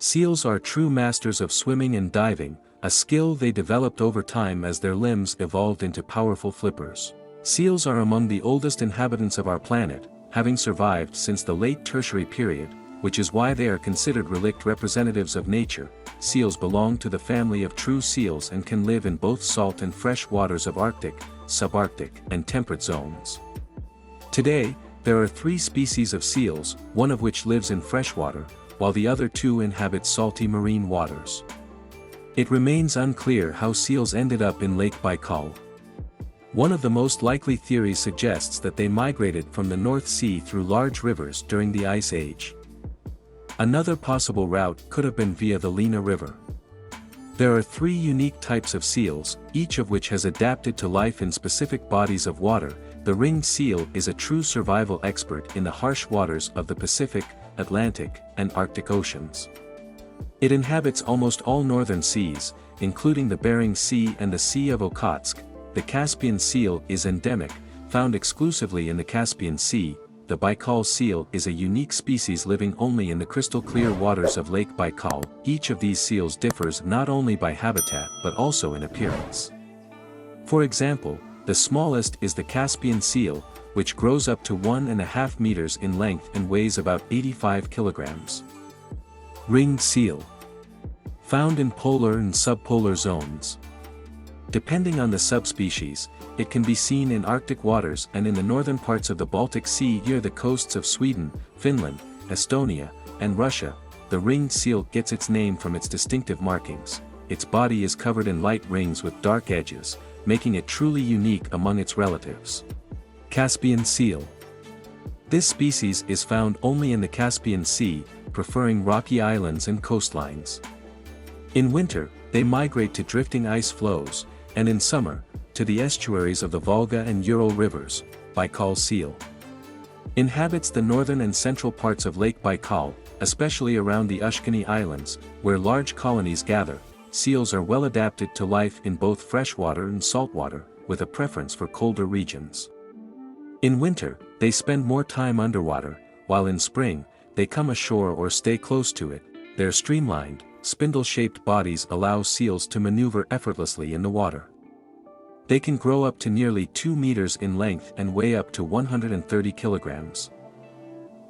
Seals are true masters of swimming and diving, a skill they developed over time as their limbs evolved into powerful flippers. Seals are among the oldest inhabitants of our planet, having survived since the late Tertiary period, which is why they are considered relict representatives of nature. Seals belong to the family of true seals and can live in both salt and fresh waters of Arctic, subarctic, and temperate zones. Today, there are 3 species of seals, one of which lives in freshwater, while the other 2 inhabit salty marine waters. It remains unclear how seals ended up in Lake Baikal. One of the most likely theories suggests that they migrated from the North Sea through large rivers during the Ice Age. Another possible route could have been via the Lena River. There are 3 unique types of seals, each of which has adapted to life in specific bodies of water. The ringed seal is a true survival expert in the harsh waters of the Pacific, Atlantic, and Arctic Oceans. It inhabits almost all northern seas, including the Bering Sea and the Sea of Okhotsk. The Caspian seal is endemic, found exclusively in the Caspian Sea. The Baikal seal is a unique species living only in the crystal-clear waters of Lake Baikal. Each of these seals differs not only by habitat but also in appearance. For example, the smallest is the Caspian seal, which grows up to 1.5 meters in length and weighs about 85 kilograms. Ringed seal. Found in polar and subpolar zones. Depending on the subspecies, it can be seen in Arctic waters and in the northern parts of the Baltic Sea near the coasts of Sweden, Finland, Estonia, and Russia. The ringed seal gets its name from its distinctive markings. Its body is covered in light rings with dark edges, making it truly unique among its relatives. Caspian seal. This species is found only in the Caspian Sea, preferring rocky islands and coastlines. In winter, they migrate to drifting ice flows, and in summer, to the estuaries of the Volga and Ural rivers. Baikal seal inhabits the northern and central parts of Lake Baikal, especially around the Ushkani Islands, where large colonies gather. Seals are well adapted to life in both freshwater and saltwater, with a preference for colder regions. In winter, they spend more time underwater, while in spring, they come ashore or stay close to it. Their streamlined, spindle-shaped bodies allow seals to maneuver effortlessly in the water. They can grow up to nearly 2 meters in length and weigh up to 130 kilograms.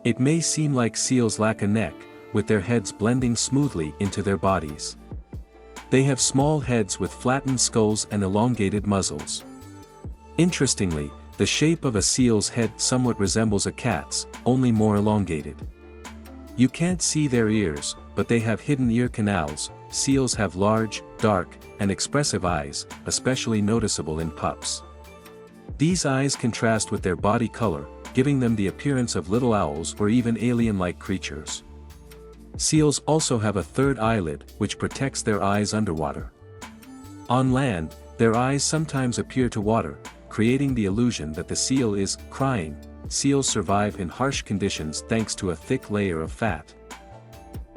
It may seem like seals lack a neck, with their heads blending smoothly into their bodies. They have small heads with flattened skulls and elongated muzzles. Interestingly, the shape of a seal's head somewhat resembles a cat's, only more elongated. You can't see their ears, but they have hidden ear canals. Seals have large, dark, and expressive eyes, especially noticeable in pups. These eyes contrast with their body color, giving them the appearance of little owls or even alien-like creatures. Seals also have a third eyelid, which protects their eyes underwater. On land, their eyes sometimes appear to water, creating the illusion that the seal is crying. Seals survive in harsh conditions thanks to a thick layer of fat,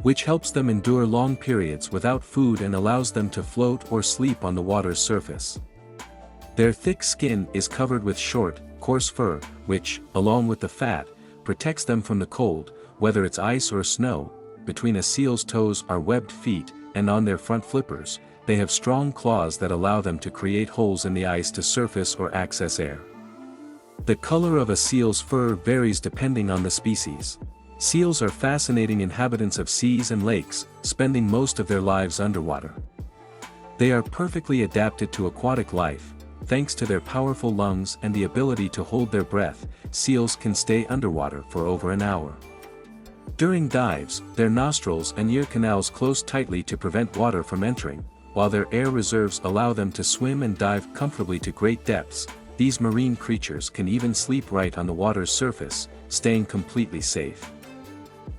which helps them endure long periods without food and allows them to float or sleep on the water's surface. Their thick skin is covered with short, coarse fur, which, along with the fat, protects them from the cold, whether it's ice or snow. Between a seal's toes are webbed feet, and on their front flippers, they have strong claws that allow them to create holes in the ice to surface or access air. The color of a seal's fur varies depending on the species. Seals are fascinating inhabitants of seas and lakes, spending most of their lives underwater. They are perfectly adapted to aquatic life. Thanks to their powerful lungs and the ability to hold their breath, seals can stay underwater for over an hour. During dives, their nostrils and ear canals close tightly to prevent water from entering, while their air reserves allow them to swim and dive comfortably to great depths. These marine creatures can even sleep right on the water's surface, staying completely safe.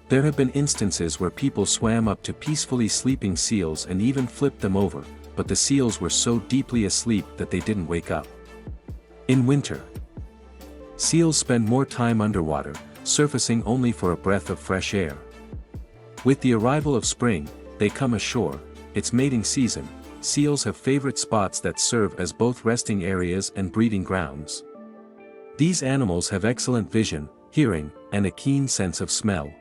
There have been instances where people swam up to peacefully sleeping seals and even flipped them over, but the seals were so deeply asleep that they didn't wake up. In winter, seals spend more time underwater, surfacing only for a breath of fresh air. With the arrival of spring, they come ashore. It's mating season. Seals have favorite spots that serve as both resting areas and breeding grounds. These animals have excellent vision, hearing, and a keen sense of smell.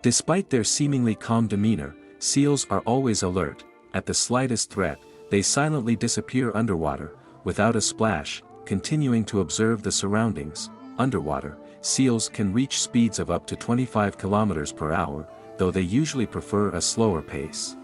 Despite their seemingly calm demeanor, seals are always alert. At the slightest threat, they silently disappear underwater, without a splash, continuing to observe the surroundings. Underwater, seals can reach speeds of up to 25 kilometers per hour, though they usually prefer a slower pace.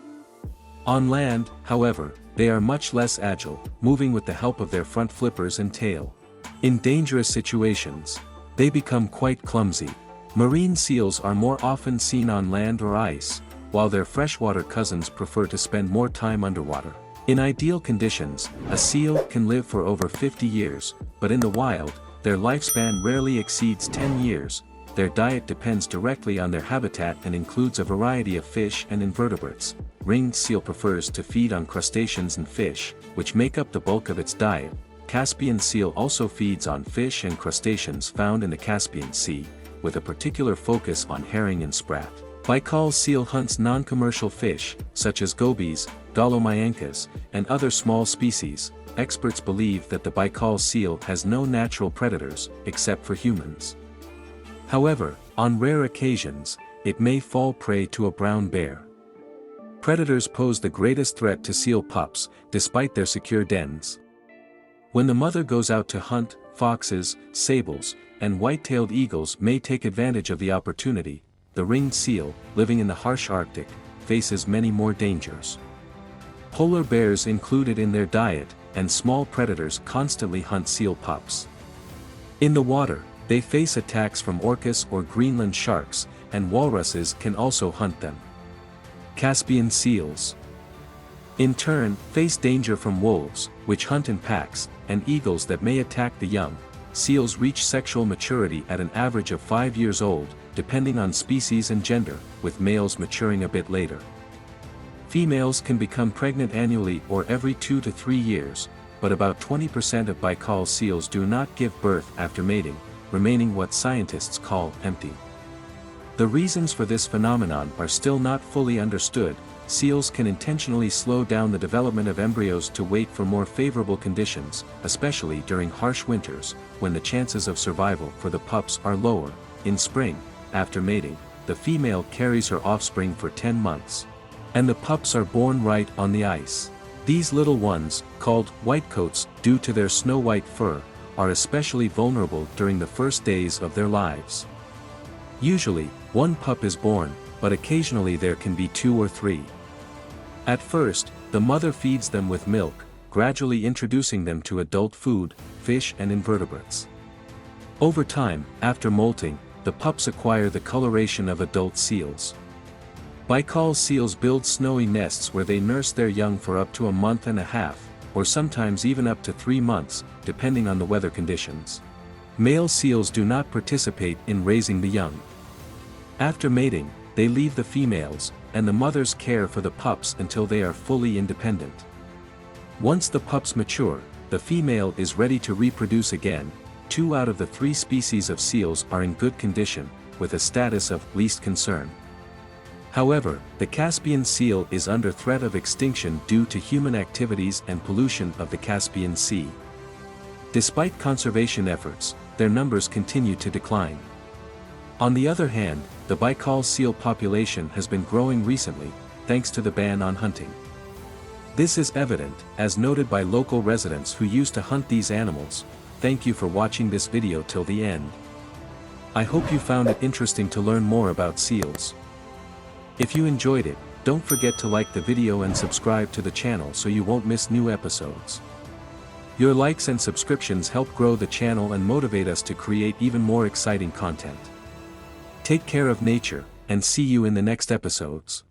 On land, however, they are much less agile, moving with the help of their front flippers and tail. In dangerous situations, they become quite clumsy. Marine seals are more often seen on land or ice, while their freshwater cousins prefer to spend more time underwater. In ideal conditions, a seal can live for over 50 years, but in the wild, their lifespan rarely exceeds 10 years. Their diet depends directly on their habitat and includes a variety of fish and invertebrates. Ringed seal prefers to feed on crustaceans and fish, which make up the bulk of its diet. Caspian seal also feeds on fish and crustaceans found in the Caspian Sea, with a particular focus on herring and sprat. Baikal seal hunts non-commercial fish, such as gobies, dolomyankas, and other small species. Experts believe that the Baikal seal has no natural predators, except for humans. However, on rare occasions, it may fall prey to a brown bear. Predators pose the greatest threat to seal pups, despite their secure dens. When the mother goes out to hunt, foxes, sables, and white-tailed eagles may take advantage of the opportunity. The ringed seal, living in the harsh Arctic, faces many more dangers. Polar bears included in their diet, and small predators constantly hunt seal pups. In the water, they face attacks from orcas or Greenland sharks, and walruses can also hunt them. Caspian seals, in turn, face danger from wolves, which hunt in packs, and eagles that may attack the young. Seals reach sexual maturity at an average of 5 years old, depending on species and gender, with males maturing a bit later. Females can become pregnant annually or every 2 to 3 years, but about 20% of Baikal seals do not give birth after mating, remaining what scientists call empty. The reasons for this phenomenon are still not fully understood. Seals can intentionally slow down the development of embryos to wait for more favorable conditions, especially during harsh winters, when the chances of survival for the pups are lower. In spring, after mating, the female carries her offspring for 10 months. And the pups are born right on the ice. These little ones, called whitecoats due to their snow-white fur, are especially vulnerable during the first days of their lives. Usually, one pup is born, but occasionally there can be 2 or 3. At first, the mother feeds them with milk, gradually introducing them to adult food, fish and invertebrates. Over time, after molting, the pups acquire the coloration of adult seals. Baikal seals build snowy nests where they nurse their young for up to a month and a half, or sometimes even up to 3 months, depending on the weather conditions. Male seals do not participate in raising the young. After mating, they leave the females, and the mothers care for the pups until they are fully independent. Once the pups mature, the female is ready to reproduce again. 2 out of the 3 species of seals are in good condition, with a status of least concern. However, the Caspian seal is under threat of extinction due to human activities and pollution of the Caspian Sea. Despite conservation efforts, their numbers continue to decline. On the other hand, the Baikal seal population has been growing recently, thanks to the ban on hunting. This is evident, as noted by local residents who used to hunt these animals. Thank you for watching this video till the end. I hope you found it interesting to learn more about seals. If you enjoyed it, don't forget to like the video and subscribe to the channel so you won't miss new episodes. Your likes and subscriptions help grow the channel and motivate us to create even more exciting content. Take care of nature, and see you in the next episodes.